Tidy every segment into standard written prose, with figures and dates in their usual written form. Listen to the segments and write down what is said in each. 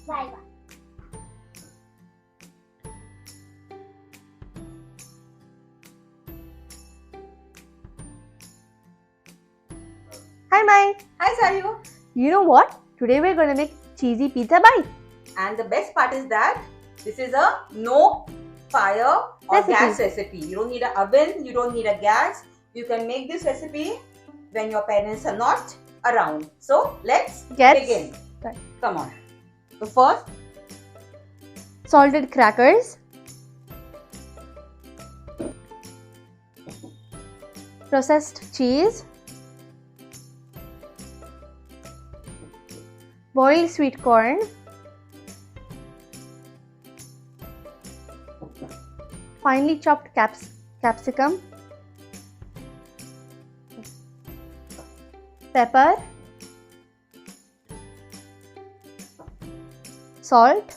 Bye. Hi, Mai. Hi Sayu. You know what? Today we're going to make cheesy pizza bite. And the best part is that this is a no fire or Recipe. gas recipe. You don't need an oven, you don't need a gas. You can make this recipe when your parents are not around. So let's begin. Right. Come on. So first, Salted crackers, processed cheese, boiled sweet corn, finely chopped capsicum, pepper, salt,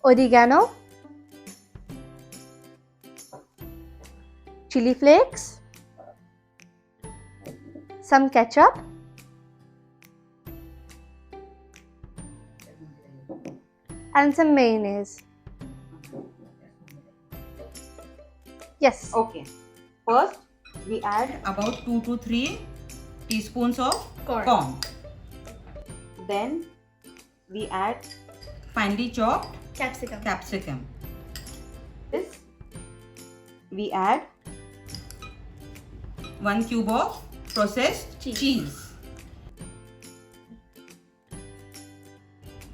oregano, chili flakes, some ketchup, and some mayonnaise. Yes. okay. First, we add about 2 to 3 teaspoons of corn. Then we add finely chopped capsicum. This we add 1 cube of processed cheese.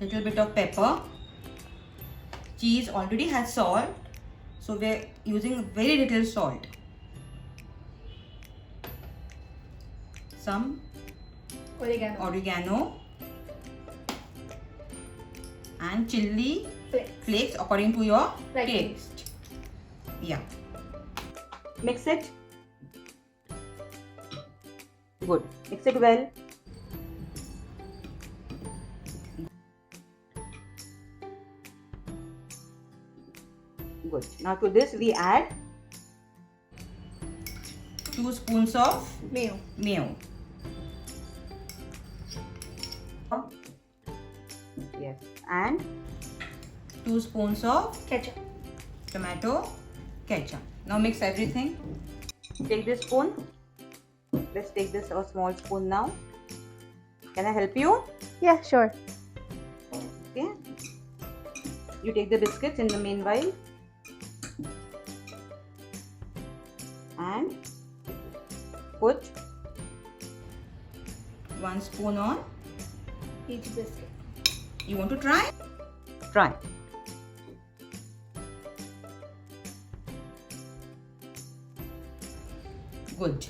Little bit of pepper. Cheese already has salt, so we're using very little salt. Some oregano and chili flakes according to your taste. Yeah. Mix it. Good. Mix it well. Good. Now to this we add 2 spoons of mayo. Yes. And 2 spoons of tomato ketchup. Now mix everything. Take this spoon. Let's take this a small spoon now. Can I help you? Yeah, sure. Okay. You take the biscuits in the meanwhile. And put 1 spoon on Each biscuit. You want to try? Try. Good.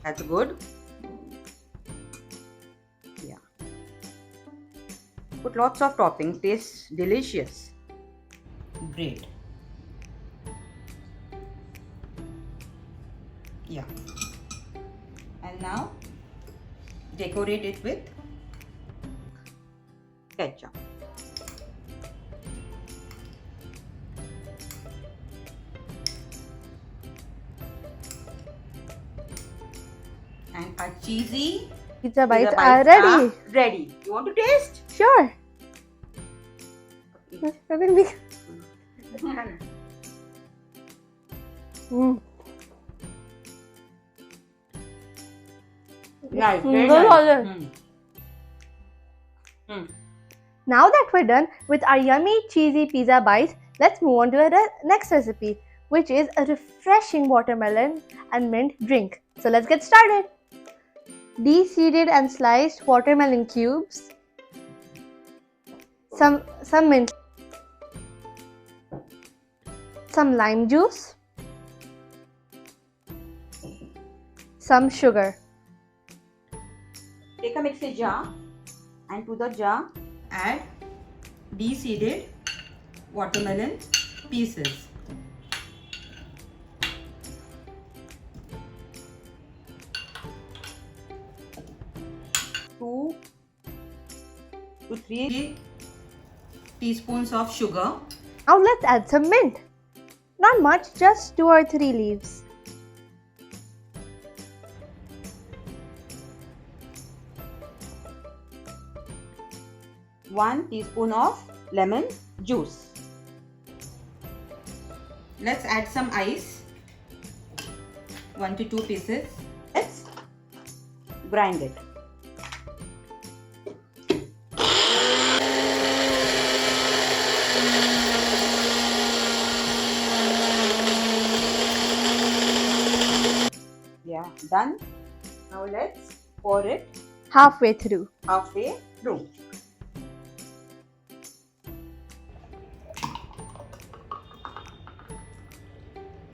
That's good. Yeah. Put lots of topping. Tastes delicious. Great. Yeah. And now decorate it with ketchup. And our cheesy Pizza bites are ready. Ready. You want to taste? Sure. I think we. Nice. Very Very nice. nice. Now that we're done with our yummy cheesy pizza bites, let's move on to our next recipe, which is a refreshing watermelon and mint drink. So let's get started. Deseeded and sliced watermelon cubes, some mint, some lime juice, some sugar. Take a mixing jar and to the jar add deseeded watermelon pieces. Two to 3 teaspoons of sugar. Now let's add some mint. Not much, just 2 or 3 leaves. 1 teaspoon of lemon juice. Let's add some ice. 1 to 2 pieces. Let's grind it. Yeah, done. Now let's pour it Halfway through. halfway through.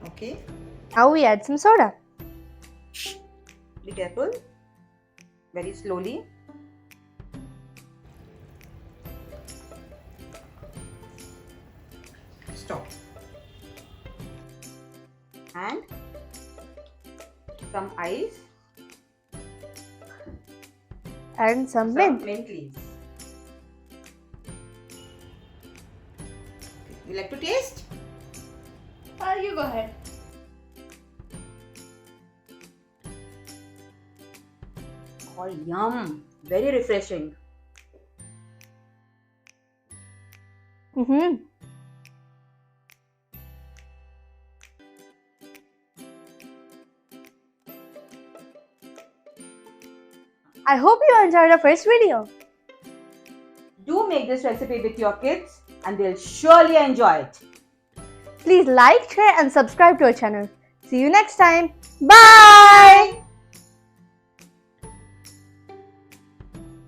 Okay, Now we add some soda. be careful. Very slowly. Stop. And some ice. And some Some mint. mint leaves. You like to taste? You go ahead. Oh, yum! Very refreshing. I hope you enjoyed our first video. Do make this recipe with your kids and they'll surely enjoy it. Please like, share and subscribe to our channel. See you next time. Bye!